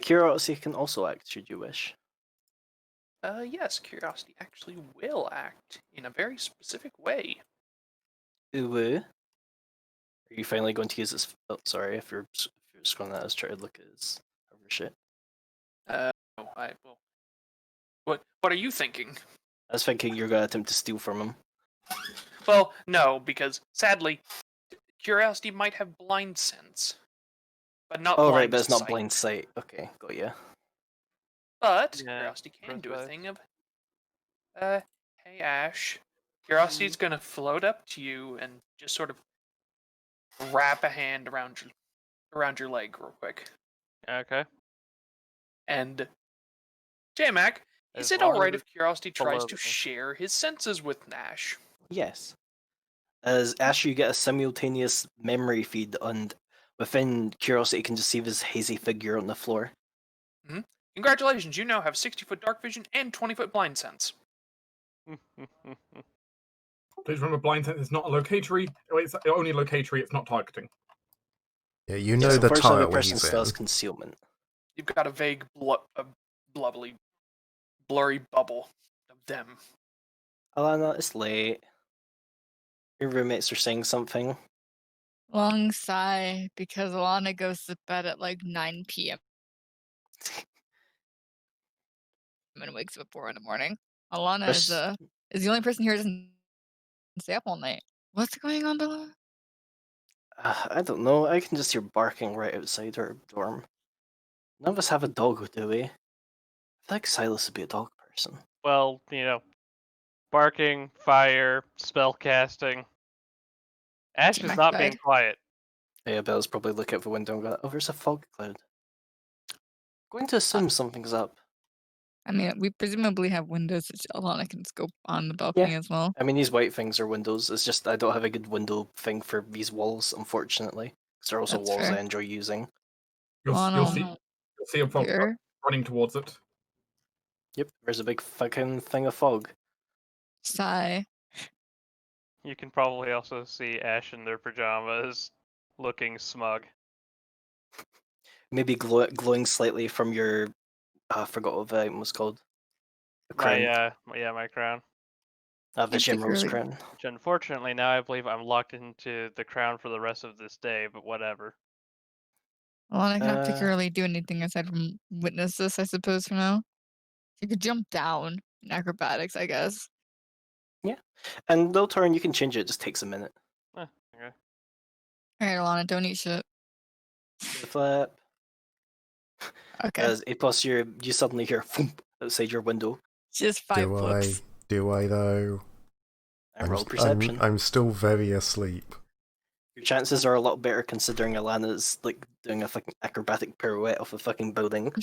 Curiosity can also act should you wish. Yes, curiosity actually will act in a very specific way. Ooh. Are you finally going to use this? Oh, sorry, if you're just going to try to look at his other shit. Oh, I will. What are you thinking? I was thinking you're going to attempt to steal from him. Well, no, because sadly, curiosity might have blind sense, but not Oh, right, blind but it's not sight. blind sight. Okay, got you. But Yeah, curiosity can do a precise. thing of, hey Ash, curiosity's gonna float up to you and just sort of wrap a hand around your leg real quick. Okay. And J-Mac, is As it long as alright if it's curiosity tries below to the knee. share his senses with Nash? Yes. As Ash, you get a simultaneous memory feed, and within Curiosity, you can just see this hazy figure on the floor. Congratulations, you now have 60-foot dark vision and 20-foot blind sense. Please remember, blind sense is not a locatory. It's only a locatory. It's not targeting. Yeah, you know Yes, the unfortunately, the tile person he's still in. has concealment. You've got a vague, blubbly, blurry bubble of them. Alana, it's late. Your roommates are saying something. Long sigh because Alana goes to bed at like 9 p.m. and wakes up at 4 in the morning. Alana is the only person here who doesn't stay up all night. What's going on, Bella? I don't know. I can just hear barking right outside her dorm. None of us have a dog, do we? I feel like Silas would be a dog person. Well, barking, fire, spell casting. Ash is J-Mac not died. being quiet. Yeah, Bella's probably looking out the window and going, oh, there's a fog cloud. Going to assume something's up. I mean, we presumably have windows that Alana can scope on the balcony as well. I mean, these white things are windows. It's just I don't have a good window thing for these walls, unfortunately. Because they're also That's walls fair. I enjoy using. You'll Alana see a fog here. running towards it. Yep, there's a big fucking thing of fog. Sigh. You can probably also see Ash in their pajamas, looking smug. Maybe glowing slightly from your... I forgot what the item was called. The crown. My crown. The Can't General's really- crown. Which unfortunately now I believe I'm locked into the crown for the rest of this day, but whatever. Alana can't particularly do anything aside from witness this, I suppose, for now. You could jump down in acrobatics, I guess. Yeah. And no turn, you can change it. It just takes a minute. Okay. Alright, Alana, don't eat shit. Flip. Okay. As A plus you suddenly hear thump outside your window. Just 5 flips. Do I though? And roll perception. I'm still very asleep. Your chances are a lot better considering Alana's like doing a fucking acrobatic pirouette off a fucking building.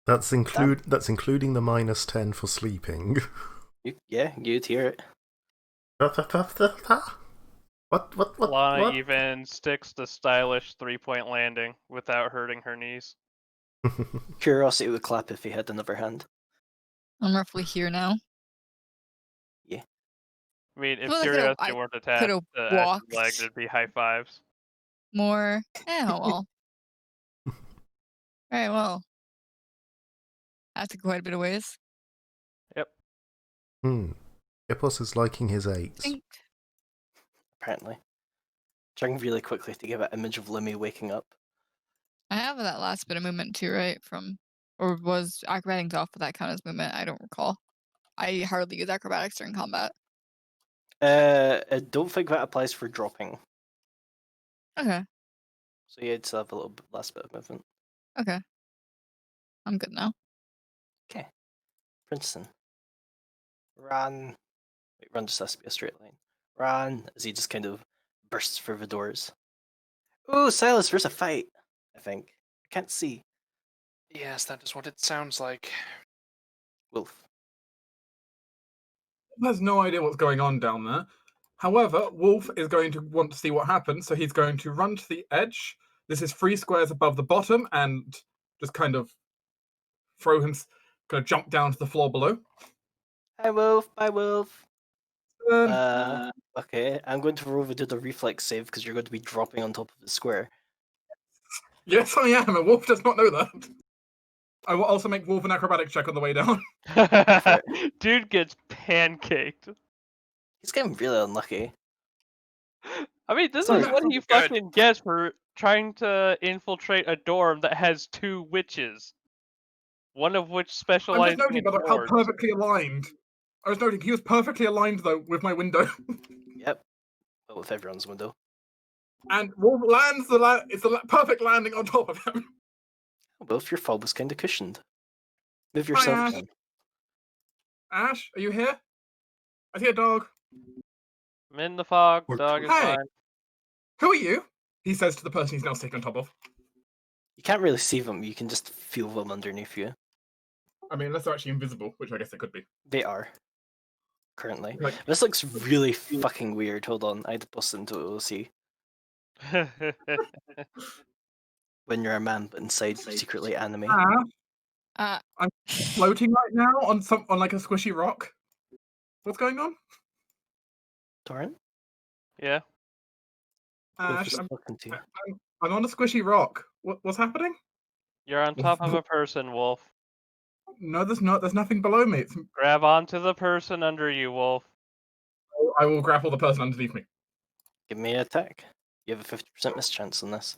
That's including the -10 for sleeping. You'd hear it. What? Lana even sticks the stylish 3-point landing without hurting her knees. Curiosity would clap if he had another hand. I'm roughly here now. Yeah. I mean, if Well, Curiosity weren't attached to Ash's walked. leg, there'd be high fives. More. Oh, well. Alright, well. That's quite a bit of ways. Yep. Hippos is liking his 8s. Apparently. Trying really quickly to give an image of Limmy waking up. I have that last bit of movement too, right? Or was acrobatics off of that count as movement? I don't recall. I hardly use acrobatics during combat. I don't think that applies for dropping. Okay. So yeah, it's have a little last bit of movement. Okay. I'm good now. Okay. Princeton. Run. Wait, run just has to be a straight line. Run, as he just kind of bursts through the doors. Ooh, Silas, there's a fight, I think. I can't see. Yes, that is what it sounds like. Wolf. Has no idea what's going on down there. However, Wolf is going to want to see what happens, so he's going to run to the edge. This is 3 squares above the bottom, and just kind of jump down to the floor below. Hi, Wolf. Bye, Wolf. Um, Okay, I'm going to roll to do the reflex save because you're going to be dropping on top of the square. Yes, I am, and Wolf does not know that. I will also make Wolf an acrobatic check on the way down. for Dude gets pancaked. He's getting really unlucky. I mean, this Sorry. is what he Good. fucking gets for trying to infiltrate a dorm that has 2 witches. One of which I'm just specializing noting, in by the way, how swords. perfectly aligned. I was noting he was perfectly aligned, though, with my window. Yep. Well, with everyone's window. And Wolf lands it's a perfect landing on top of him. Well, if your fall was kind of cushioned. Move Hi, yourself Ash. down. Ash, are you here? I see a dog. I'm in the fog, Or- dog is Hey. fine. Who are you? He says to the person he's now sitting on top of. You can't really see them, you can just feel them underneath you. I mean, unless they're actually invisible, which I guess they could be. They are. Currently. Like, This looks really fucking weird. Hold on, I had to post it into OC. When you're a man, but inside you're secretly anime. Ash, Uh, floating right now on like a squishy rock. What's going on? Torrent? Yeah. Wolf Ash, is I'm talking to you. on a squishy rock. What's happening? You're on top of a person, Wolf. No, there's not. There's nothing below me. Grab onto the person under you, Wolf. I will grapple the person underneath me. Give me an attack. You have a 50% mischance on this.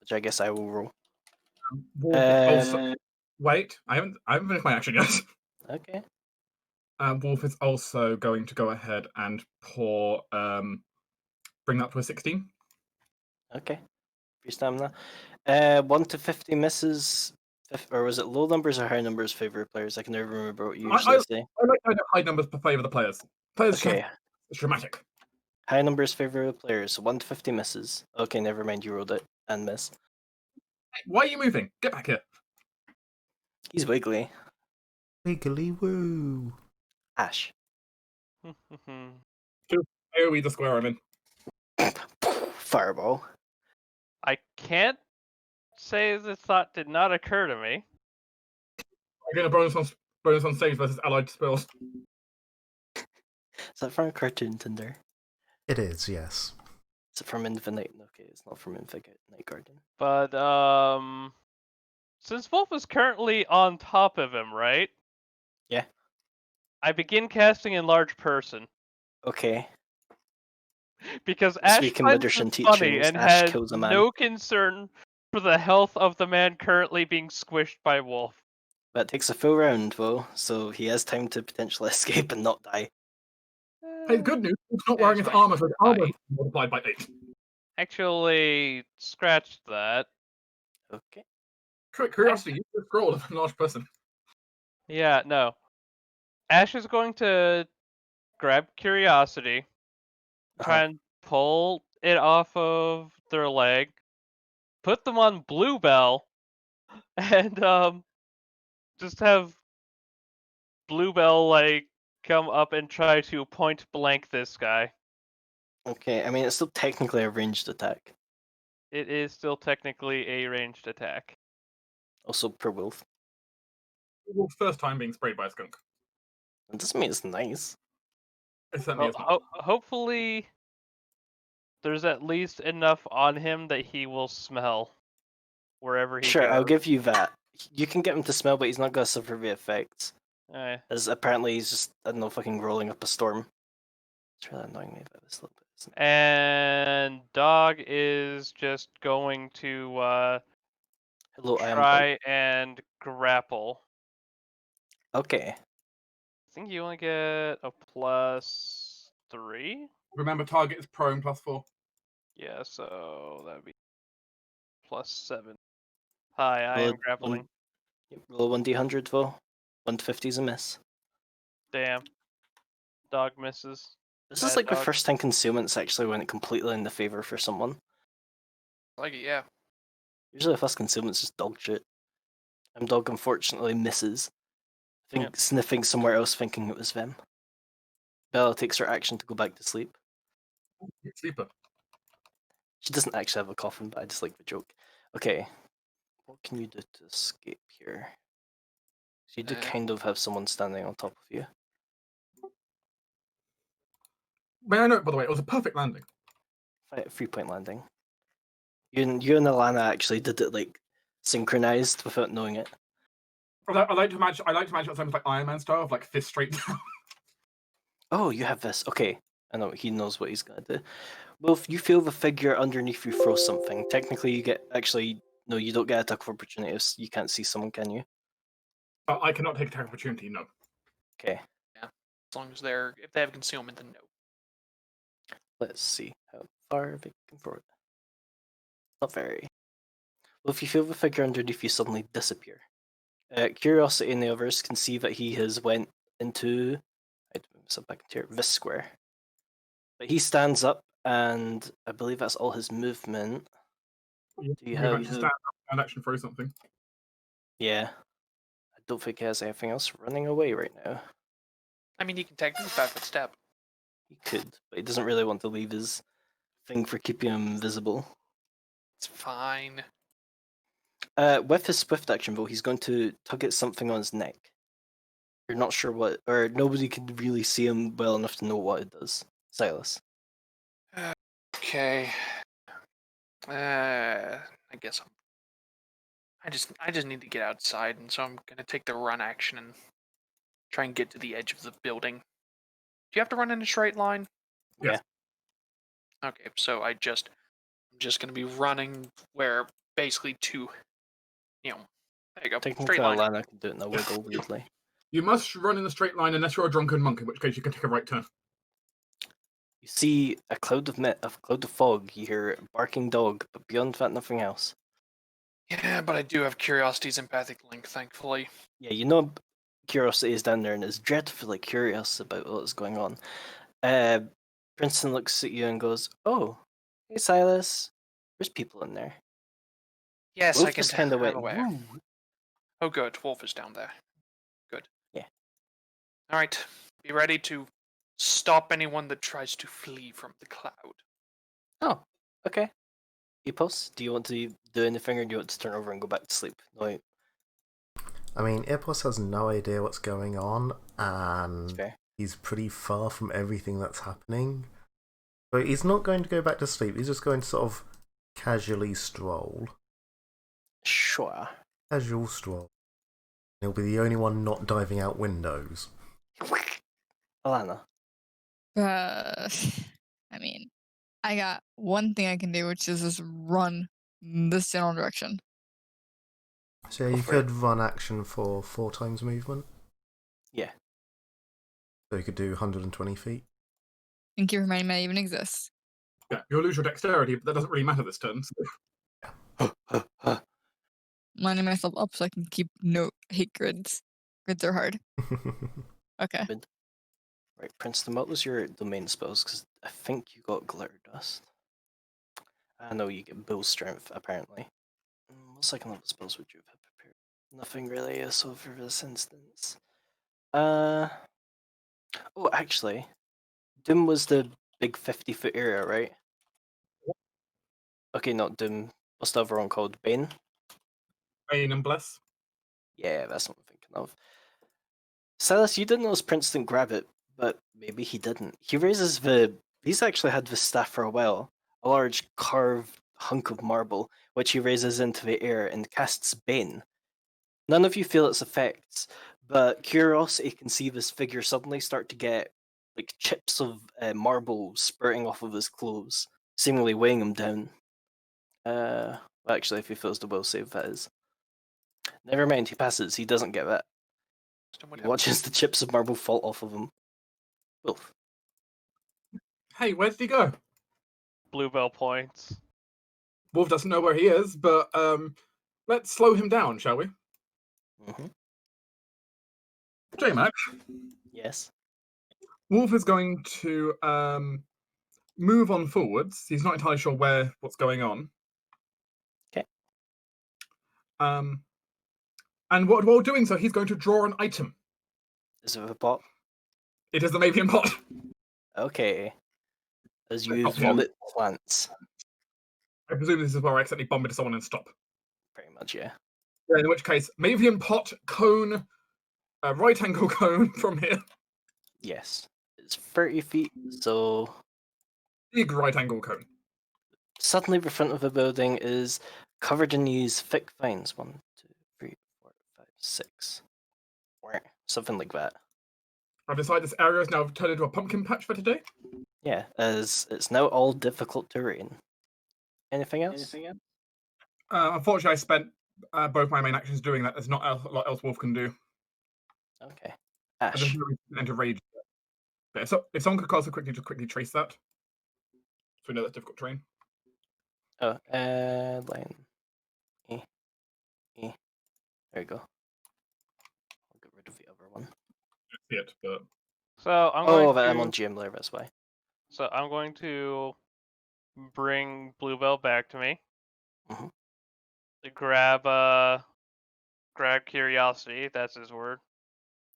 Which I guess I will roll. Wolf also, wait, I haven't finished my action yet. Okay. Wolf is also going to go ahead and pour bring that to a 16. Okay. Your stamina. 1 to 50 misses. Or was it low numbers or high numbers favor players? I can never remember what you usually say. I like kind of high numbers to favour the players. Okay. It's dramatic. High numbers favor the players. So 1 to 50 misses. Okay, never mind. You rolled it and miss. Hey, why are you moving? Get back here. He's wiggly. Wiggly woo. Ash. AoE the square I'm in. Fireball. I can't say this thought did not occur to me. I get a bonus on stage versus allied spells. Is that from a cartoon, Tinder? It is, yes. Is it from Infinite? Okay, it's not from Infinite Garden. But since Wolf is currently on top of him, right? Yeah. I begin casting Enlarge Person Okay. because This Ash week in finds Widdershin this funny teachings, and Ash has kills a man. no concern for the health of the man currently being squished by Wolf. That takes a full round, though, so he has time to potentially escape and not die. Hey, good news. Wolf's not Yeah, wearing it's his fine. armor, so his armor is multiplied by 8. Actually, scratch that. Okay. Curiosity, you just scroll of a large person. Yeah, no. Ash is going to grab Curiosity, try and pull it off of their leg, put them on Bluebell, and just have Bluebell like come up and try to point blank this guy. Okay, I mean, it's still technically a ranged attack. It is still technically a ranged attack. Also per wolf. Wolf's first time being sprayed by a skunk. It doesn't mean it's nice. It certainly is. Hopefully, there's at least enough on him that he will smell wherever he Sure, goes. I'll give you that. You can get him to smell, but he's not going to suffer the effects. Eh. As apparently he's just, I don't know, fucking rolling up a storm. It's really annoying me about this a little bit, isn't it? And Dog is just going to Hello, I am try and grapple. Okay. I think you only get a +3. Remember, target is prone +4. Yeah, so that'd be +7. Hi, I Roll am grappling. Roll 1d100 though. 1 to 50 is a miss. Damn. Dog misses. This is Bad like the dog. first time concealment's actually went completely in the favor for someone. Like it, yeah. Usually if us concealment's just dog shit. Dog unfortunately misses. Sniffing somewhere else thinking it was them. Bella takes her action to go back to sleep. Sleeper. She doesn't actually have a coffin, but I just like the joke. Okay. What can you do to escape here? So you do kind of have someone standing on top of you. May I note, by the way, it was a perfect landing. 3-point landing. You and Alana actually did it like synchronized without knowing it. I like to imagine it sounds like Iron Man style, of like fist straight down. Oh, you have this. Okay. I know he knows what he's gonna do. Well, if you feel the figure underneath you throw something, technically you get no, you don't get attack of opportunity if you can't see someone, can you? I cannot take attack opportunity. No. Okay. As long as if they have concealment, then no. Let's see how far they can throw it. Not very. Well, if you feel the figure underneath you suddenly disappear, Curiosity and the others can see that he has went into this square. But he stands up, and I believe that's all his movement. Do you have? Stand up and action throw something? Yeah. I don't think he has anything else running away right now. I mean, he can technically 5-foot step. He could, but he doesn't really want to leave his thing for keeping him invisible. It's fine. With his swift action, though, he's going to tug at something on his neck. You're not sure what, or nobody can really see him well enough to know what it does. Silas. Okay. I guess I just need to get outside, and so I'm gonna take the run action and try and get to the edge of the building. Do you have to run in a straight line? Yes. Okay, so I'm just gonna be running where basically there you go, Technically, straight line. Alana can do it in a wiggle weirdly. You must run in a straight line unless you're a drunken monk, in which case you can take a right turn. You see a cloud of fog. You hear a barking dog, but beyond that, nothing else. Yeah, but I do have Curiosity's empathic link, thankfully. Yeah, you know, Curiosity is down there and is dreadfully curious about what's going on. Princeton looks at you and goes, "Oh, hey Silas, there's people in there." Yes, Wolf I can just kind of I'm went, aware. "Woo." Oh, good. Wolf is down there. Good. Yeah. All right. Be ready to stop anyone that tries to flee from the cloud. Oh, okay. Epos, do you want to do anything, or do you want to turn over and go back to sleep? No, I mean, Epos has no idea what's going on, that's and fair. he's pretty far from everything that's happening. But he's not going to go back to sleep, he's just going to sort of casually stroll. Sure. Casual stroll. He'll be the only one not diving out windows. Alana. I mean, I got one thing I can do, which is just run this general direction. So Go you for could run action for 4 times movement. Yeah. So you could do 120 feet. Thank you for reminding me I even exist. Yeah, you'll lose your dexterity, but that doesn't really matter this turn. So. Lining myself up so I can keep hate grids. Grids are hard. Okay. Right, Princeton, what was your domain spells? Because I think you got glitter dust. I know you get bull strength, apparently. What second level spells would you have prepared? Nothing really useful for this instance. Oh, actually, Doom was the big 50-foot area, right? Okay, not Doom. What's the other one called? Bane? Bane and Bless. Yeah, that's what I'm thinking of. Silas, you didn't notice Princeton grab it, but maybe he didn't. He's actually had the staff for a while. A large carved hunk of marble, which he raises into the air and casts Bane. None of you feel its effects, but Curiosity can see this figure suddenly start to get like chips of marble spurting off of his clothes, seemingly weighing him down. Actually, if he fails the will save, that is. Never mind, he passes. He doesn't get that. He watches the chips of marble fall off of him. Wolf. Hey, where did he go? Bluebell points. Wolf doesn't know where he is, but let's slow him down, shall we? Mm-hmm. J-Mac, Yes. Wolf is going to move on forwards. He's not entirely sure what's going on. Okay. And while doing so, he's going to draw an item. Is it a pot? It is the Mavian pot. Okay. As you Not vomit plants. I presume this is where I accidentally bump into someone and stop. Pretty much, yeah. Yeah, in which case, Mavian pot cone, right angle cone from here. Yes. It's 30 feet, so Big right angle cone. Suddenly, the front of the building is covered in these thick vines. 1, 2, 3, 4, 5, 6. Or something like that. I've decided this area is now turned into a pumpkin patch for today. Yeah, as it's now all difficult terrain. Anything else? Unfortunately, I spent both my main actions doing that. There's not a lot else Wolf can do. Okay. And there's Ash. no reason to enter rage. But if someone could also quickly trace that, so we know that's difficult terrain. Oh, line. E. There you go. I'll get rid of the other one. See it, but So I'm Oh, going but to. I'm on GM layer, that's why. So I'm going to bring Bluebell back to me. Mhm. To grab Curiosity. That's his word.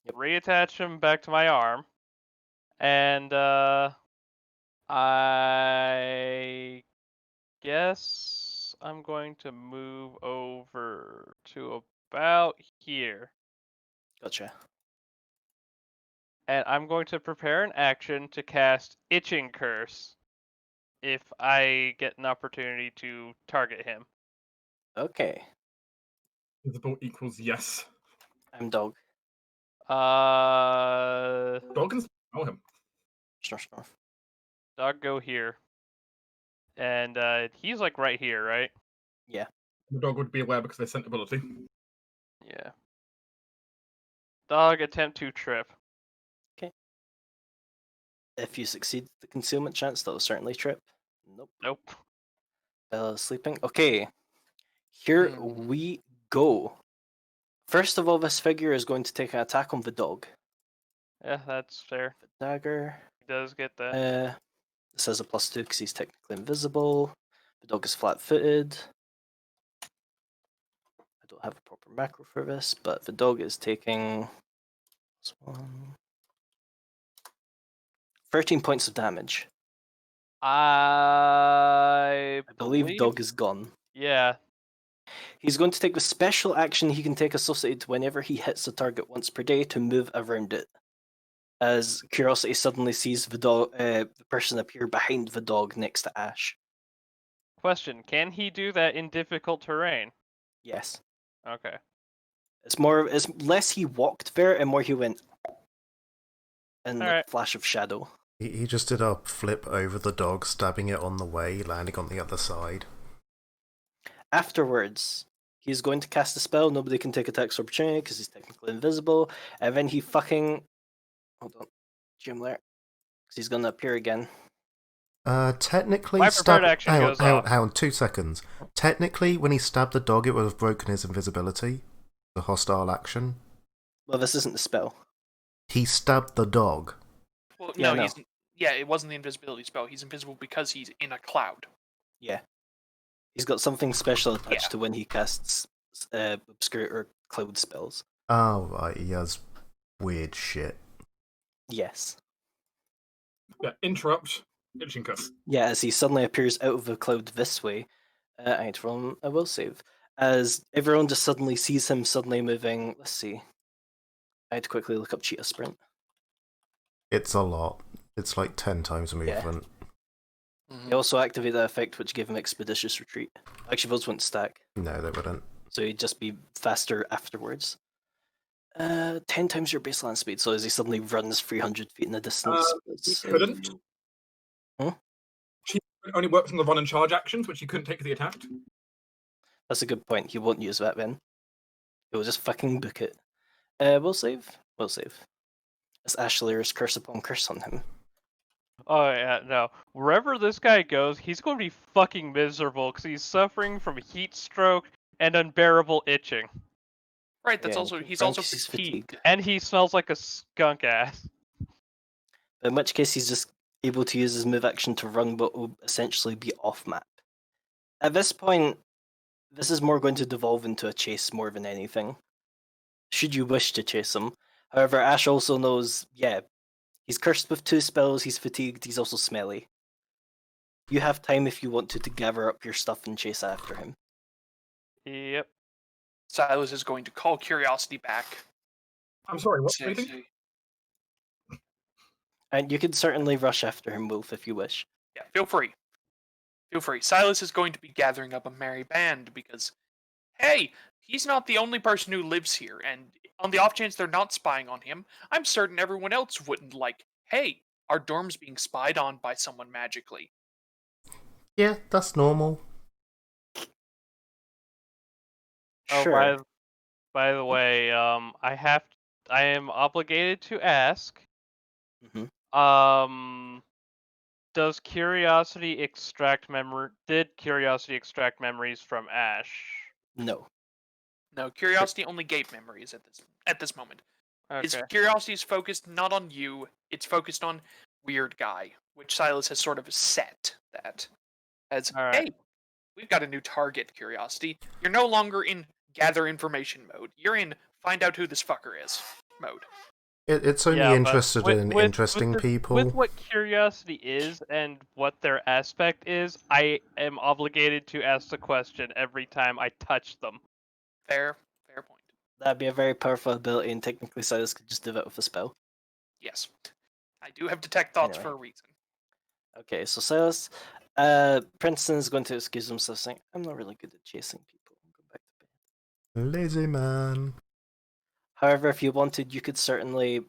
Yep. Reattach him back to my arm, and I guess I'm going to move over to about here. Gotcha. And I'm going to prepare an action to cast Itching Curse if I get an opportunity to target him. Okay. visible equals yes. I'm dog. Dog can smell him. Snarf, snarf. Dog, go here. And he's like right here, right? Yeah. The dog would be aware because of their scent ability. Yeah. Dog, attempt to trip. If you succeed the concealment chance, that'll certainly trip. Nope. Nope. Sleeping. Okay. Here we go. First of all, this figure is going to take an attack on the dog. Yeah, that's fair. The dagger. He does get that. This has a +2 because he's technically invisible. The dog is flat-footed. I don't have a proper macro for this, but the dog is taking 13 points of damage. I believe dog is gone. Yeah. He's going to take the special action he can take associated whenever he hits a target once per day to move around it. As Curiosity suddenly sees the person appear behind the dog next to Ash. Question: can he do that in difficult terrain? Yes. Okay. It's less he walked there and more he went in the flash of shadow. He just did a flip over the dog, stabbing it on the way, landing on the other side. Afterwards, he's going to cast a spell. Nobody can take attacks of opportunity because he's technically invisible. And then he fucking... Hold on. Jim Lair. Because he's going to appear again. Technically, my prepared action goes off. Hang on, 2 seconds. Technically, when he stabbed the dog, it would have broken his invisibility. The hostile action. Well, this isn't the spell. He stabbed the dog. Well, Yeah, no, no. it wasn't the invisibility spell. He's invisible because he's in a cloud. Yeah. He's got something special attached to when he casts obscure or cloud spells. Oh, right, he has weird shit. Yes. Yeah, interrupt. Itching curse. Yeah, as he suddenly appears out of the cloud this way. I need to roll a will save. As everyone just suddenly sees him suddenly moving. Let's see. I had to quickly look up cheetah sprint. It's a lot. It's like 10 times movement. He also activated that effect which gave him expeditious retreat. Actually, those wouldn't stack. No, they wouldn't. So he'd just be faster afterwards. 10 times your baseline speed, so as he suddenly runs 300 feet in the distance. He couldn't. Hmm? She only works on the run and charge actions, which he couldn't take as he attacked. That's a good point. He won't use that then. He'll just fucking book it. We'll save. We'll save. As Ashley's curse upon curse on him. Oh yeah, no. Wherever this guy goes, he's going to be fucking miserable because he's suffering from heat stroke and unbearable itching. Right, that's Yeah, also he's also he's fatigued. And he smells like a skunk ass. In which case, he's just able to use his move action to run what will essentially be off map. At this point, this is more going to devolve into a chase more than anything. Should you wish to chase him. However, Ash also knows, yeah, he's cursed with 2 spells, he's fatigued, he's also smelly. You have time if you want to gather up your stuff and chase after him. Yep. Silas is going to call Curiosity back. I'm sorry, what? Say- And you can certainly rush after him, Wolf, if you wish. Yeah, feel free. feel free. Silas is going to be gathering up a merry band because, hey, he's not the only person who lives here, and on the off chance they're not spying on him, I'm certain everyone else wouldn't like, hey, our dorm's being spied on by someone magically. Yeah, that's normal. Oh, Sure. by the way, I am obligated to ask. Mhm. Does Curiosity extract memory? Did Curiosity extract memories from Ash? No. No, curiosity only gave memories at this moment. His Okay. curiosity is focused not on you, it's focused on Weird Guy, which Silas has sort of set that as, All right. hey, we've got a new target, Curiosity. You're no longer in gather information mode. You're in find out who this fucker is mode. It's only Yeah, but interested in interesting people. With what Curiosity is and what their aspect is, I am obligated to ask the question every time I touch them. Fair point. That'd be a very powerful ability, and technically Silas could just do that with a spell. Yes. I do have detect thoughts Anyway. for a reason. Okay, so Silas, Princeton is going to excuse himself, saying, "I'm not really good at chasing people. I'll go back to bed." Lazy man. However, if you wanted, you could certainly.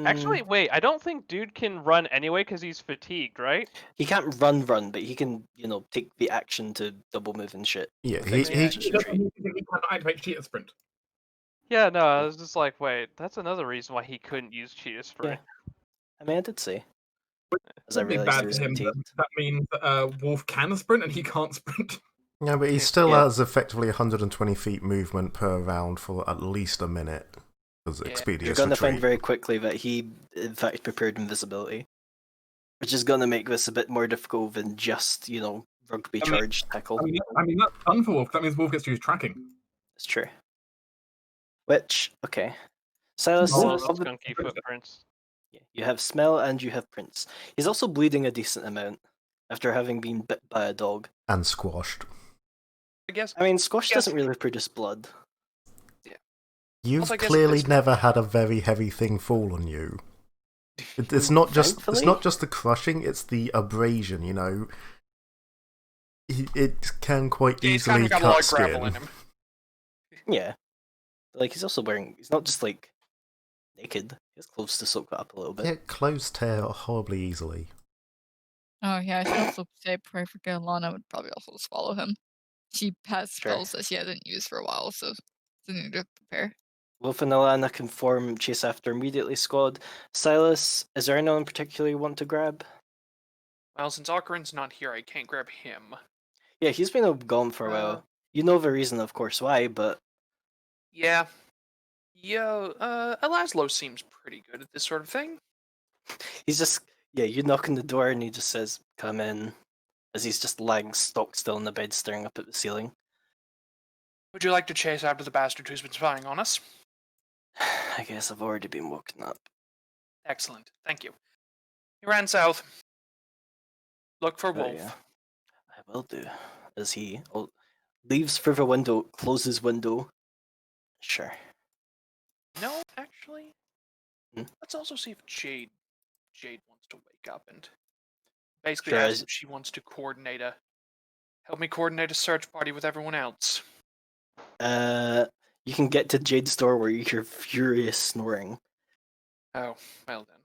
Actually, wait, I don't think Dude can run anyway because he's fatigued, right? He can't run, but he can, take the action to double move and shit. Yeah, with he expeditious He retreat. cannot activate cheetah sprint. Yeah, no, I was just like, wait, that's another reason why he couldn't use Cheetah Sprint. I mean, I did say. As I Would be realized he bad was for him. fatigued. That means Wolf can sprint and he can't sprint. Yeah, but he still Yeah. has effectively 120 feet movement per round for at least a minute. Because Yeah. You're expeditious going to find retreat. very quickly that he, in fact, prepared invisibility. Which is going to make this a bit more difficult than just, rugby I mean- charge tackle. I mean that's fun for Wolf. That means Wolf gets to use tracking. It's true. Which, okay. Silas, Follow Well, the skunky footprints. yeah, you have Smell and you have Prince. He's also bleeding a decent amount after having been bit by a dog. And squashed. I guess. I mean, squash Yes. doesn't really produce blood. You've Also, I guess clearly this- never had a very heavy thing fall on you. It's not just Thankfully. the crushing; it's the abrasion. It can quite Yeah, he's kind easily of got a lot cut of gravel in skin. him. Yeah. Like, he's also he's not just, naked. He has clothes to soak that up a little bit. Yeah, clothes tear horribly easily. Oh yeah, I should also say before I forget, Lana would probably also swallow him. She has Sure. spells that she hasn't used for a while, so she need to prepare. Wolf and Alana can form Chase After Immediately squad. Silas, is there anyone in particular you want to grab? Well, since Ocarin's not here, I can't grab him. Yeah, he's been gone for a while. You know the reason, of course, why, but Yeah. Elaslo seems pretty good at this sort of thing. he's just, you knock on the door and he just says, "Come in," as he's just lying stock still in the bed staring up at the ceiling. Would you like to chase after the bastard who's been spying on us? I guess I've already been woken up. Excellent, thank you. He ran south. Look for Oh, Wolf. yeah. I will do. As he leaves through the window, closes window. Sure. No, actually. Hmm? Let's also see if Jade wants to wake up and basically Sure, ask if she wants to help me coordinate a search party with everyone else. You can get to Jade's door where you hear furious snoring. Oh, well then.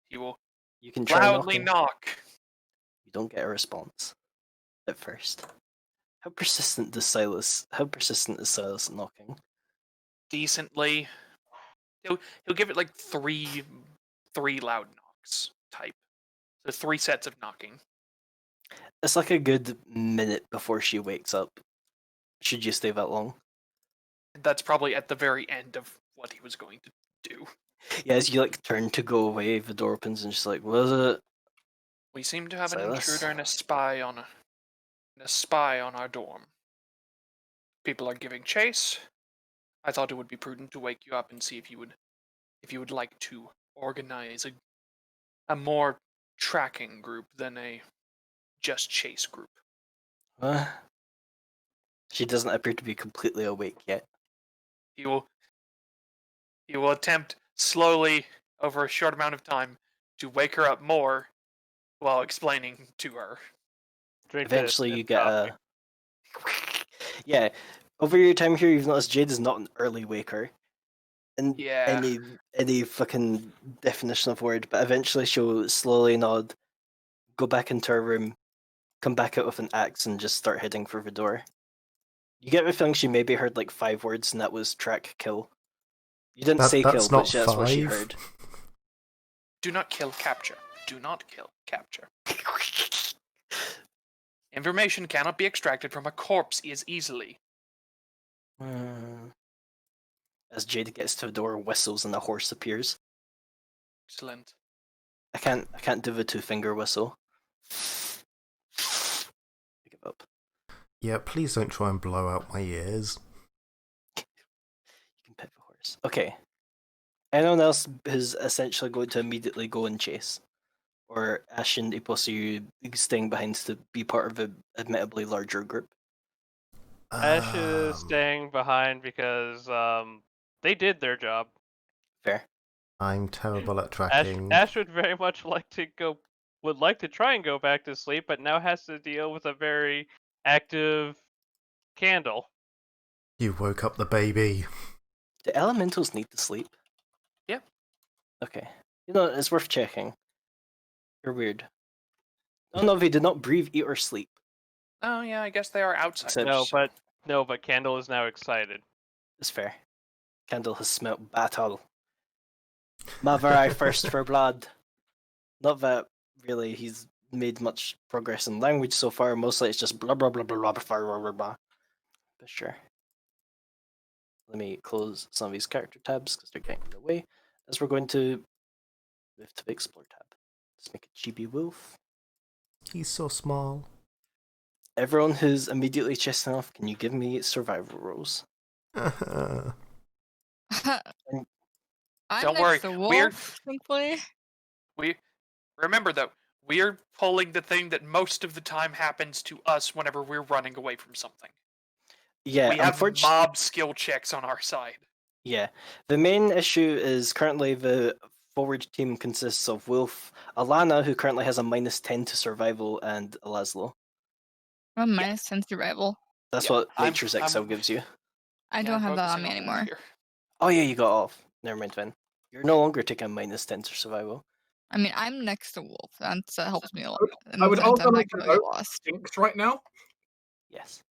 He will You can try loudly knocking. knock. You don't get a response at first. How persistent is Silas at knocking? Decently. He'll give it like three loud knocks type. So 3 sets of knocking. It's like a good minute before she wakes up. Should you stay that long? That's probably at the very end of what he was going to do. Yeah, as you turn to go away, the door opens and she's like, "What is it?" We seem to have an Silas? intruder and a spy on our dorm. People are giving chase. I thought it would be prudent to wake you up and see if you would like to organize a more tracking group than a just chase group. What? She doesn't appear to be completely awake yet. He will attempt slowly over a short amount of time to wake her up more while explaining to her. Drink Eventually, this you and get coffee. a. Yeah, over your time here, you've noticed Jade is not an early waker in Yeah. any fucking definition of word, but eventually she'll slowly nod, go back into her room, come back out with an axe, and just start heading for the door. You get the feeling she maybe heard like 5 words, and that was track kill. You didn't say That's kill, not but that's what she 5. heard. Do not kill, capture. Do not kill, capture. Information cannot be extracted from a corpse as easily. As Jade gets to the door, whistles, and a horse appears. Excellent. I can't do the 2-finger whistle. I give up. Yeah, please don't try and blow out my ears. You can pet the horse. Okay. Anyone else who's essentially going to immediately go and chase? Or Ash and Ipos, are you staying behind to be part of an admittedly larger group? Ash is Um, staying behind because they did their job. Fair. I'm terrible at Ash, tracking. Ash would very much like to try and go back to sleep, but now has to deal with a very active candle. You woke up the baby. Do elementals need to sleep? Yeah. Okay. You know, it's worth checking. You're weird. Oh no, they do not breathe, eat, or sleep. Oh yeah, I guess they are outsiders. Except- No, but Candle is now excited. It's fair. Candle has smelt battle. Mother, I thirst for blood. Not that really he's made much progress in language so far. Mostly it's just blah blah blah blah blah blah blah blah blah. But sure. Let me close some of these character tabs because they're getting in the way. As we're going to move to the explore tab. Let's make a chibi wolf. He's so small. Everyone who's immediately chesting off, can you give me survival rolls? I'm Don't next worry, to we're- Wolf, thankfully. We remember though, we're pulling the thing that most of the time happens to us whenever we're running away from something. Yeah, We have unfortunately. mob skill checks on our side. Yeah. The main issue is currently the forward team consists of Wolf, Alana, who currently has a -10 to survival, and Laszlo. I'm minus 10 survival. That's Yeah, what I'm- Nature's Excel I'm- gives you. I Yeah, don't I'm have that on focusing me Wolf anymore. here. Oh yeah, you got off. Never mind, Vin. You're no longer taking a -10 to survival. I mean, I'm next to Wolf. That helps me a lot. I would also I'm like not to gonna know get lost. Jinx right now. Yes.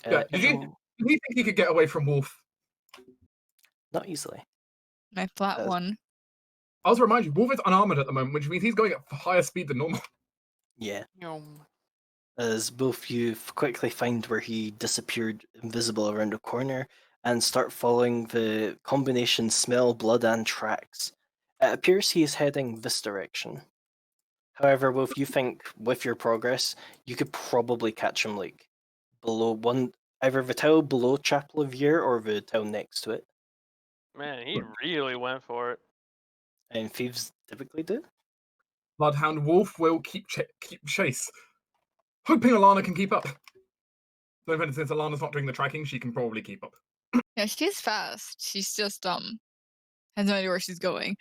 Yeah, did you think he could get away from Wolf? Not easily. My flat one. I also remind you, Wolf is unarmored at the moment, which means he's going at higher speed than normal. Yeah. Yum. As both you quickly find where he disappeared invisible around a corner and start following the combination smell, blood, and tracks. It appears he is heading this direction. However, Wolf, you think with your progress, you could probably catch him like below either the town below Chapel of Year or the town next to it. Man, he really went for it. And thieves typically do. Bloodhound Wolf will keep chase, hoping Alana can keep up. No, since Alana's not doing the tracking, she can probably keep up. Yeah, she's fast. She's just has no idea where she's going.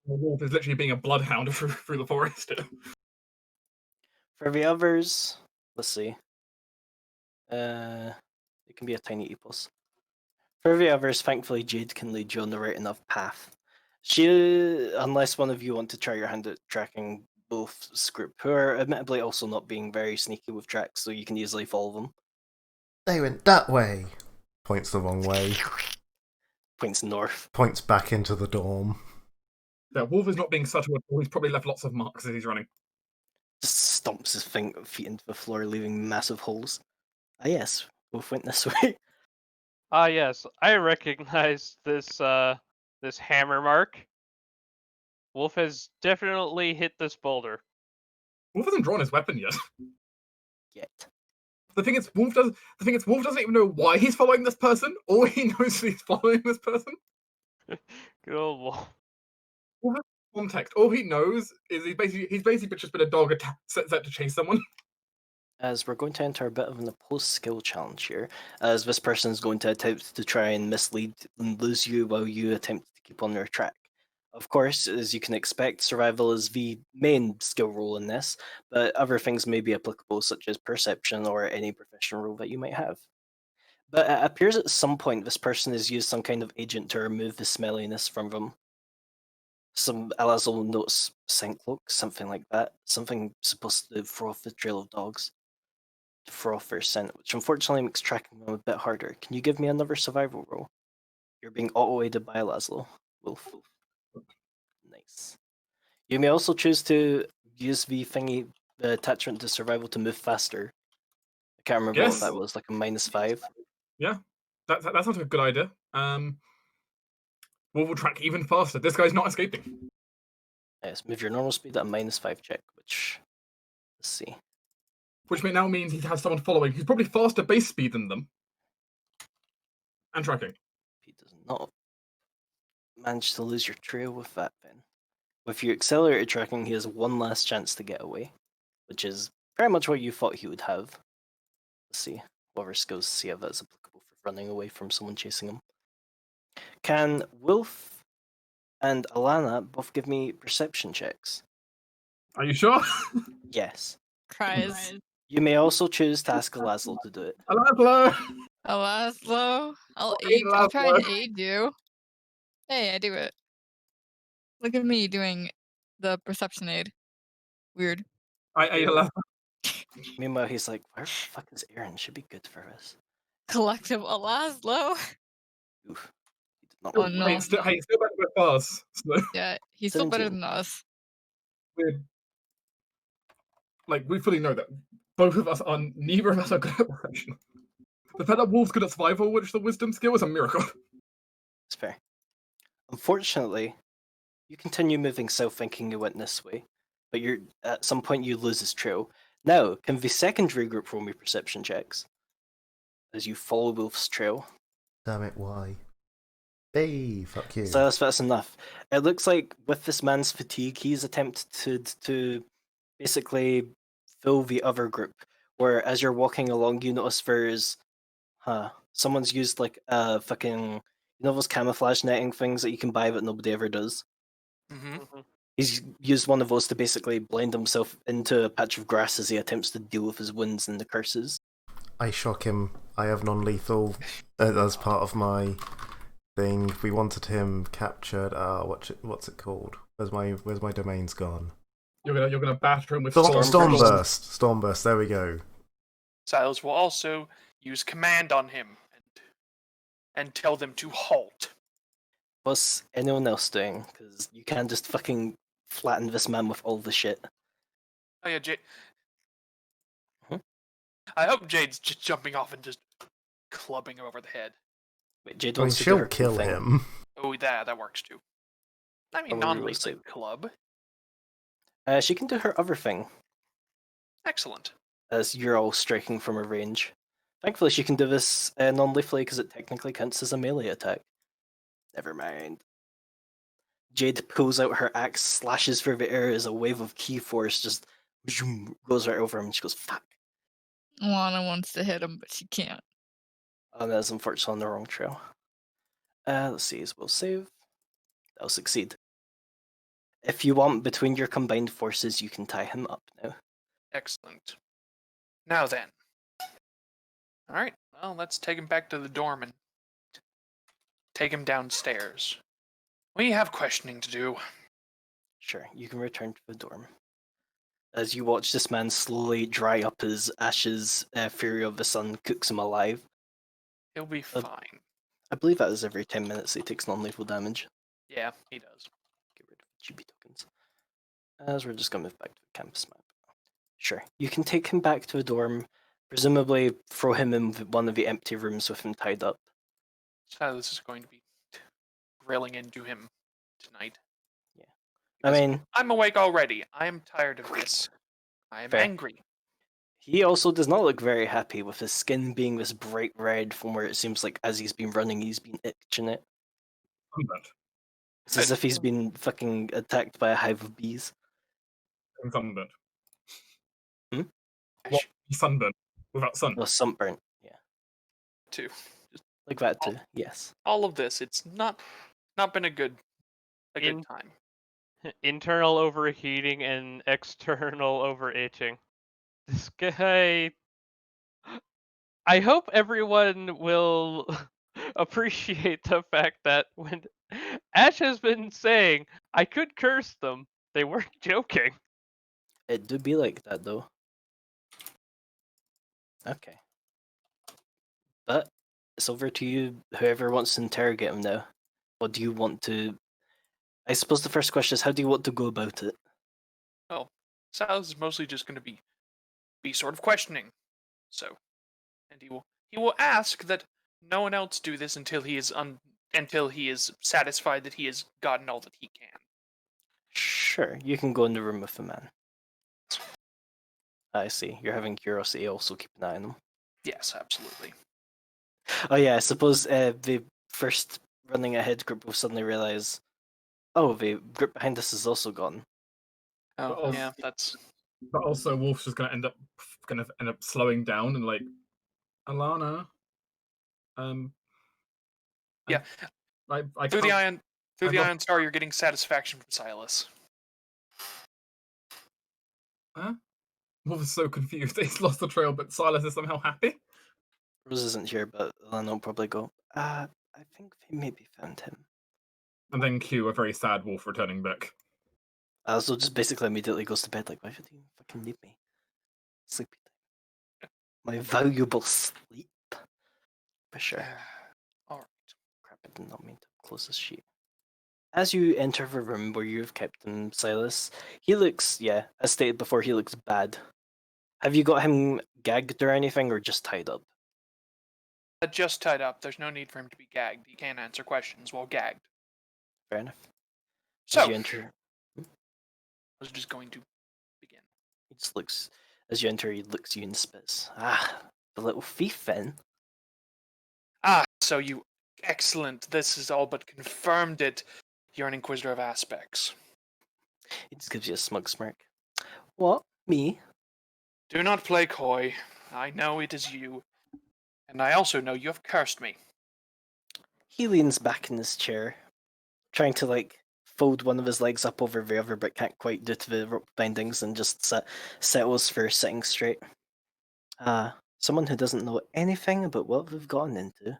The Wolf is literally being a bloodhound through the forest. For the others, let's see. It can be a tiny epos. For the others, thankfully Jade can lead you on the right enough path. She, unless one of you want to try your hand at tracking both group, who are admittedly also not being very sneaky with tracks, so you can easily follow them. They went that way. Points the wrong way. Points north. Points back into the dorm. Yeah, Wolf is not being subtle at all. He's probably left lots of marks as he's running. Just stomps his feet into the floor, leaving massive holes. Ah yes, Wolf went this way. Ah yes, I recognize this this hammer mark. Wolf has definitely hit this boulder. Wolf hasn't drawn his weapon yet. Yet. The thing is, Wolf doesn't even know why he's following this person. All he knows is he's following this person. Good old Wolf. Context. All he knows is he's basically just been a dog set to chase someone. As we're going to enter a bit of an opposed skill challenge here, as this person is going to attempt to try and mislead and lose you while you attempt to keep on your track. Of course, as you can expect, survival is the main skill roll in this, but other things may be applicable, such as perception or any professional roll that you might have. But it appears at some point this person has used some kind of agent to remove the smelliness from them. Some Alazal notes scent cloak, something like that. Something supposed to throw off the trail of dogs. To throw off their scent, which unfortunately makes tracking them a bit harder. Can you give me another survival roll? You're being auto-aided by Alazal. Wolf. Nice. You may also choose to use the attachment to survival to move faster. I can't remember what that was, like a -5. Yeah, that sounds like a good idea. We'll track even faster. This guy's not escaping. Yes, move your normal speed at a -5 check, which, let's see. Which now means he has someone following who's probably faster base speed than them. And tracking. He does not manage to lose your trail with that then. With your accelerated tracking, he has one last chance to get away, which is very much what you thought he would have. Let's see. What other skills to see if that's applicable for running away from someone chasing him. Can Wolf and Alana both give me perception checks? Are you sure? Yes. Cries. You may also choose to ask Alazal to do it. Hello. Alaslo. I'll Hey, aid. I'll try and Laszlo. aid you. Hey, I do it. Look at me doing the perception aid. Weird. I allow. Meanwhile, he's like, where the fuck is Aaron? Should be good for us. Collective Alaslo. Oof. He did not Oh roll no. Hey, still better with us. So Yeah, he's still better 17. than us. we fully know that both of us are. Neither of us are good at perception. The fact that Wolf's good at survival, which the wisdom skill, is a miracle. It's fair. Unfortunately, you continue moving south thinking you went this way, but at some point you lose his trail. Now, can the secondary group roll me perception checks? As you follow Wolf's trail. Damn it, why? Hey, fuck you. So that's enough. It looks like with this man's fatigue, he's attempted to basically fill the other group, where as you're walking along, you notice there's someone's used like fucking those camouflage netting things that you can buy but nobody ever does. Mm-hmm. He's used one of those to basically blend himself into a patch of grass as he attempts to deal with his wounds and the curses. I shock him. I have non-lethal as part of my thing. We wanted him captured. What's it called? Where's my domains gone? You're gonna batter him with Stormburst. Stormburst. There we go. Silas will also use command on him and tell them to halt. What's anyone else doing? Because you can't just fucking flatten this man with all the shit. Oh yeah, Jade. Hmm? I hope Jade's just jumping off and just clubbing him over the head. Wait, Jade I mean, wants to do she'll her kill thing. him. Oh, that works too. I mean, Oh, non-lethal save. club. She can do her other thing, Excellent. as you're all striking from a range. Thankfully, she can do this non-lethally because it technically counts as a melee attack. Never mind. Jade pulls out her axe, slashes through the air as a wave of ki force just goes right over him, and she goes, fuck. Lana wants to hit him, but she can't. Oh, that's unfortunately on the wrong trail. Let's see, we'll save. That'll succeed. If you want, between your combined forces, you can tie him up now. Excellent. Now then. Alright, well, let's take him back to the dorm and take him downstairs. We have questioning to do. Sure, you can return to the dorm. As you watch this man slowly dry up as ashes, Fury of the Sun cooks him alive. He'll be fine. I believe that is every 10 minutes he takes non-lethal damage. Yeah, he does. Get rid of GB tokens. As we're just going to move back to the campus map. Sure, you can take him back to the dorm, presumably throw him in one of the empty rooms with him tied up. Silas is going to be grilling into him tonight. Yeah. I mean, I'm awake already. I am tired of this. I am fair. angry. He also does not look very happy with his skin being this bright red from where it seems like as he's been running he's been itching it. Sunburnt. It's as if he's been fucking attacked by a hive of bees. Sunburnt. Hmm? What? Sunburnt without sun. Oh, sunburnt, yeah. Too. Like that too, yes. All of this, it's not been a good a good time. Internal overheating and external overitching. This guy. I hope everyone will appreciate the fact that when Ash has been saying I could curse them, they weren't joking. It do be like that though. Okay. But it's over to you, whoever wants to interrogate him now. What do you want to... I suppose the first question is, how do you want to go about it? Silas is mostly just going to be sort of questioning. So, and he will ask that no one else do this until he is satisfied that he has gotten all that he can. Sure, you can go in the room with the man. I see. You're having curiosity, also keep an eye on him. Yes, absolutely. Oh yeah, I suppose the first running ahead group will suddenly realize, oh, the group behind us is also gone. Oh, also- yeah, that's... But also, Wolf's just gonna end up slowing down and like, Alana. Yeah. I Through the can't- Iron lost- Star, you're getting satisfaction from Silas. Huh? Wolf is so confused. He's lost the trail, but Silas is somehow happy. Rose isn't here, but Lana will probably go, I think they maybe found him. And then cue a very sad Wolf returning back. So just basically immediately goes to bed like, why would you fucking leave me? Sleepy time. My valuable sleep. For sure. Alright. Crap, I did not mean to close this sheet. As you enter the room where you've kept him, Silas, he looks, yeah, as stated before, he looks bad. Have you got him gagged or anything, or just tied up? Just tied up. There's no need for him to be gagged. He can't answer questions while gagged. Fair enough. So, As you enter, I was just going to begin. he just looks, as you enter, he looks you and spits. Ah, the little thief then. Ah, so you... Excellent. This has all but confirmed it. You're an Inquisitor of Aspects. He just gives you a smug smirk. What? Me? Do not play coy. I know it is you. And I also know you have cursed me. He leans back in his chair, trying to like fold one of his legs up over the other, but can't quite due to the rope bindings, and just settles for sitting straight. Someone who doesn't know anything about what we've gotten into.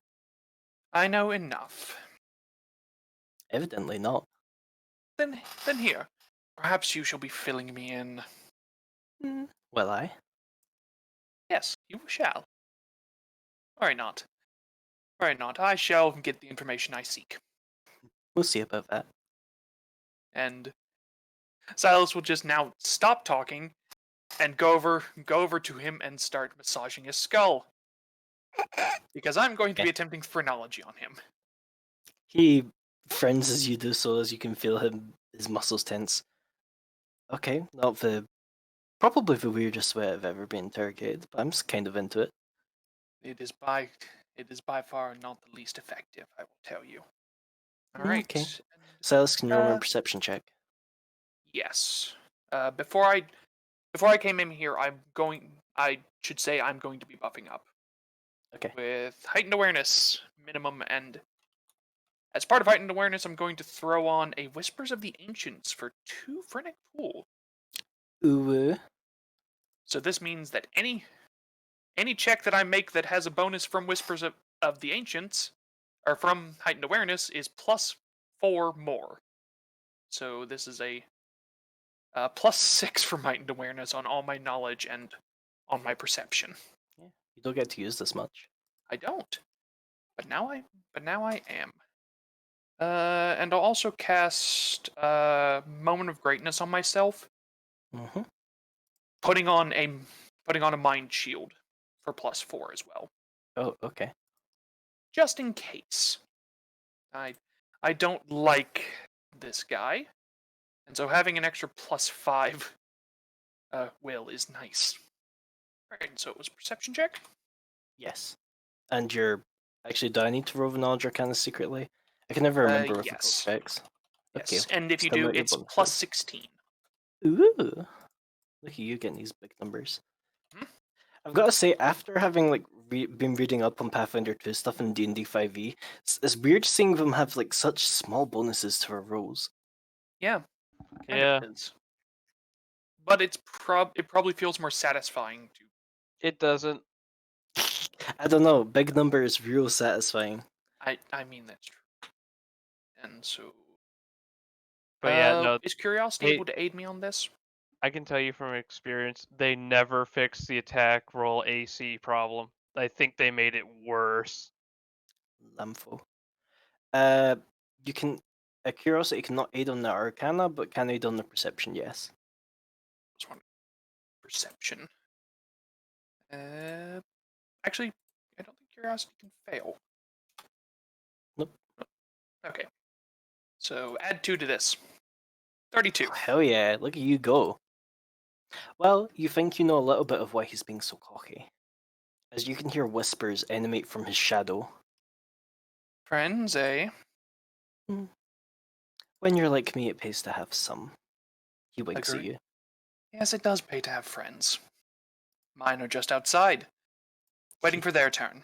I know enough. Evidently not. Then here. Perhaps you shall be filling me in. Well, I. Yes, you shall. Worry not. Worry not. I shall get the information I seek. We'll see about that. And Silas will just now stop talking and go over to him and start massaging his skull. Because I'm going to be Okay. attempting phrenology on him. He frowns as you do so, as you can feel his muscles tense. Okay, not probably the weirdest way I've ever been interrogated, but I'm just kind of into it. It is by far not the least effective, I will tell you. Alright. Okay. Silas, can you roll me a Uh, perception check? Yes. Before I came in here, I'm going to be buffing up. Okay. With heightened awareness minimum, and as part of heightened awareness, I'm going to throw on a Whispers of the Ancients for 2 Phrenic Pool. Ooh. So this means that any check that I make that has a bonus from Whispers of the Ancients, or from heightened awareness, is +4 more. So this is a +6 from heightened awareness on all my knowledge and on my perception. Yeah, you don't get to use this much. I don't, but now I am. And I'll also cast Moment of Greatness on myself, Mm-hmm. putting on a Mind Shield for +4 as well, Oh, okay. just in case. I don't like this guy, and so having an extra +5 will is nice. Alright, so it was a perception check. Yes. And you're... Actually, do I need to roll the knowledge arcana secretly? I can never remember with yes. the code specs. Okay. Yes, and if you Spell do, out your it's bonuses. +16. Ooh. Look at you getting these big numbers. Hmm? I've got to say, after having like been reading up on Pathfinder 2 stuff in D&D 5e, it's weird seeing them have like such small bonuses to our rolls. Yeah, kind Yeah, of is. But it probably feels more satisfying to. it doesn't. I don't know. Big number is real satisfying. I mean that's true. And so, But yeah, no, is curiosity they- able to aid me on this? I can tell you from experience, they never fixed the attack roll AC problem. I think they made it worse. Lamfo. You can. A curiosity cannot aid on the arcana, but can aid on the perception, yes. Just one perception. Actually, I don't think curiosity can fail. Nope. Okay. So add 2 to this. 32. Oh, hell yeah, look at you go. Well, you think you know a little bit of why he's being so cocky. As you can hear whispers emanate from his shadow. Friends, eh? When you're like me, it pays to have some. He winks at Agree. you. Yes, it does pay to have friends. Mine are just outside, waiting for their turn.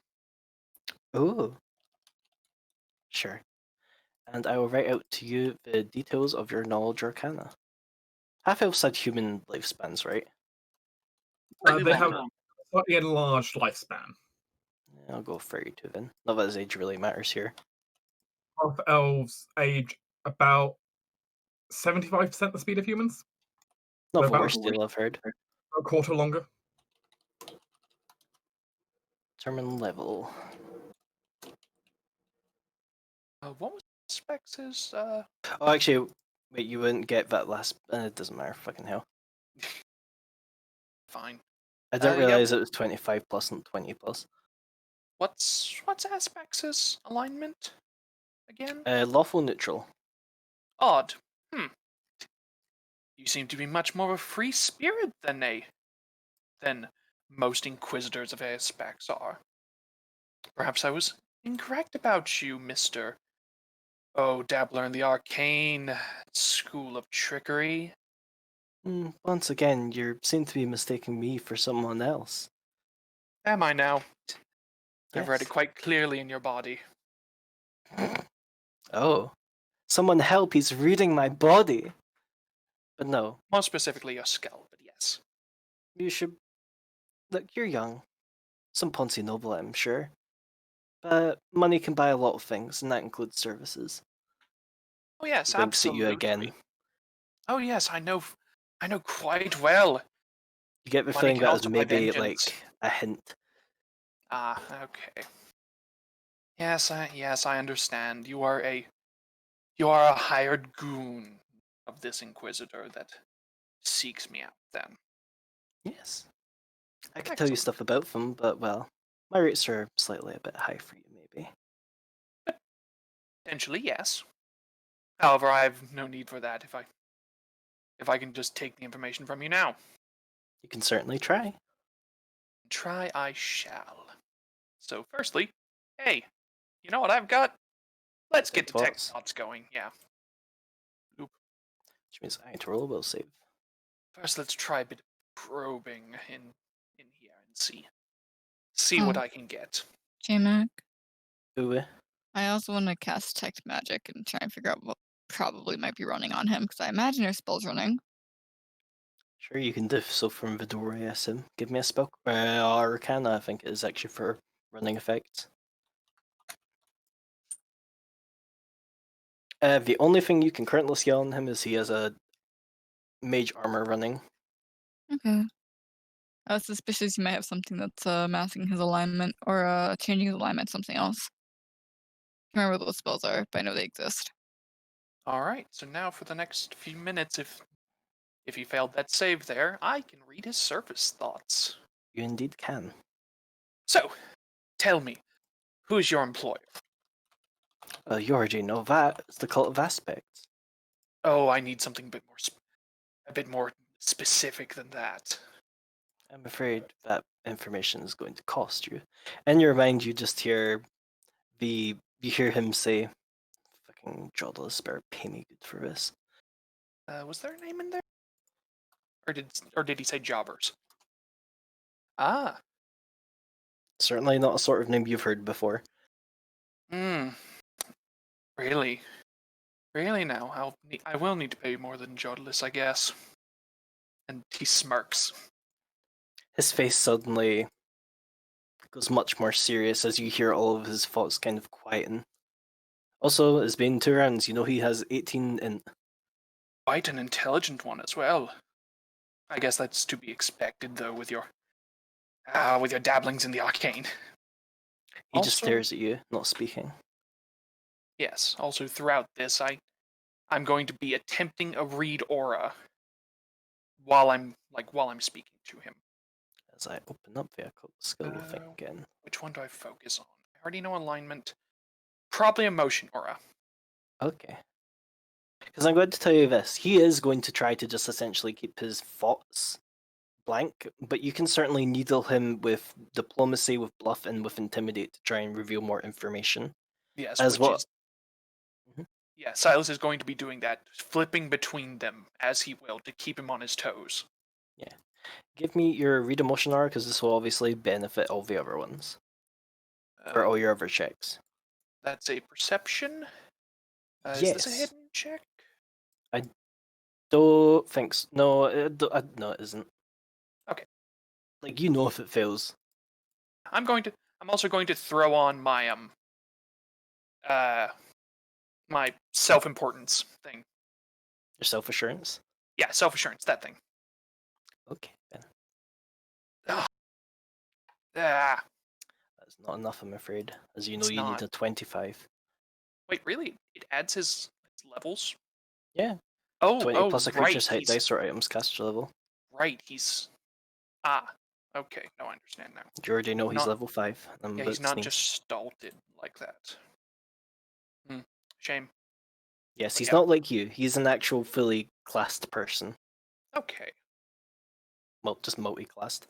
Oh. Sure. And I will write out to you the details of your knowledge arcana. Half-elves had human lifespans, right? Slightly They have longer. a slightly enlarged lifespan. I'll go 32 then. Not that his age really matters here. Half elves age about 75% the speed of humans. Not They're the about worst deal I've heard. a quarter longer. Determine level. What was Spex's? Oh, actually, wait, you wouldn't get that last. It doesn't matter, fucking hell. Fine. I didn't Yeah. realize it was 25 plus and 20 plus. What's Aspex's alignment again? Lawful neutral. Odd. You seem to be much more of a free spirit than most inquisitors of Aspects are. Perhaps I was incorrect about you, Mister. Oh, dabbler in the arcane school of trickery. Once again, you seem to be mistaking me for someone else. Am I now? I've read it Yes. quite clearly in your body. Oh. Someone help, he's reading my body! But no, More specifically, your skull, but yes. you should. Look, you're young. Some Ponzi noble, I'm sure. But money can buy a lot of things, and that includes services. Oh yes, He winks at you absolutely. again. Oh yes, I know quite well. You get the Money feeling can that was also buy maybe vengeance. like a hint. Ah, okay. Yes, I understand. You are a hired goon of this Inquisitor that seeks me out. Then Yes. I could tell you Excellent. stuff about them, but well, my rates are slightly a bit high for you, maybe. Potentially, yes. However, I have no need for that if I can just take the information from you now. You can certainly try. Try I shall. So, firstly, hey, you know what I've got? Let's get Tech the tech bots. bots going. Yeah. Which means I need to roll a will save. First, let's try a bit of probing in here and see what Oh. I can get. J-Mac. Ooh. I also want to cast Detect Magic and try and figure out what probably might be running on him, because I imagine there's spells running. Sure, you can do so from Vidor, I assume. Give me a spell. Arcana, I think it is actually for running effects. The only thing you can currently see on him is he has a mage armor running. Okay. I was suspicious he might have something that's masking his alignment or changing his alignment to something else. I can't remember what those spells are, but I know they exist. All right. So now for the next few minutes, if he failed that save there, I can read his surface thoughts. You indeed can. So, tell me, who is your employer? Well, you already know that. It's the Cult of Aspects. Oh, I need something a bit more specific than that. I'm afraid that information is going to cost you. In your mind, you just hear you hear him say, "Fucking Jodel Despair, pay me good for this." Was there a name in there? Or did he say jobbers? Ah. Certainly not a sort of name you've heard before. Really? Really now, I will need to pay you more than Jodless, I guess. And he smirks. His face suddenly goes much more serious as you hear all of his thoughts kind of quieten. Also, it's been 2 rounds. You know he has 18 int. Quite an intelligent one as well. I guess that's to be expected, though, with your dabblings in the arcane. He just Also- stares at you, not speaking. Yes. Also, throughout this, I'm going to be attempting a read aura while I'm speaking to him. As I open up vehicle skill thing again. Which one do I focus on? I already know alignment. Probably a motion aura. Okay. Because I'm going to tell you this. He is going to try to just essentially keep his thoughts blank, but you can certainly needle him with diplomacy, with bluff, and with intimidate to try and reveal more information. Yes, As which what? is Mhm. yeah. Silas is going to be doing that, flipping between them as he will to keep him on his toes. Give me your read emotion aura, because this will obviously benefit all the other ones. For all your other checks. That's a perception. Is this a Yes. hidden check? Don't think so. No, no, it isn't. Okay. Like, you know if it fails. I'm also going to throw on my my self-importance thing. Your self-assurance. Yeah, self-assurance, that thing. Okay, then. Ah, That's not enough, I'm afraid. As you know, It's you not. need a 25. wait, really? It adds his levels? Yeah. Oh, 20 plus a right. creature's height dice or items caster level. Right, he's okay. No, I understand now. You already know he's Not- level 5. I'm Yeah, about he's to not sneeze. just stulted like that. Shame. Yes, but he's yeah. not like you. He's an actual fully classed person. Okay. Well, just multi-classed.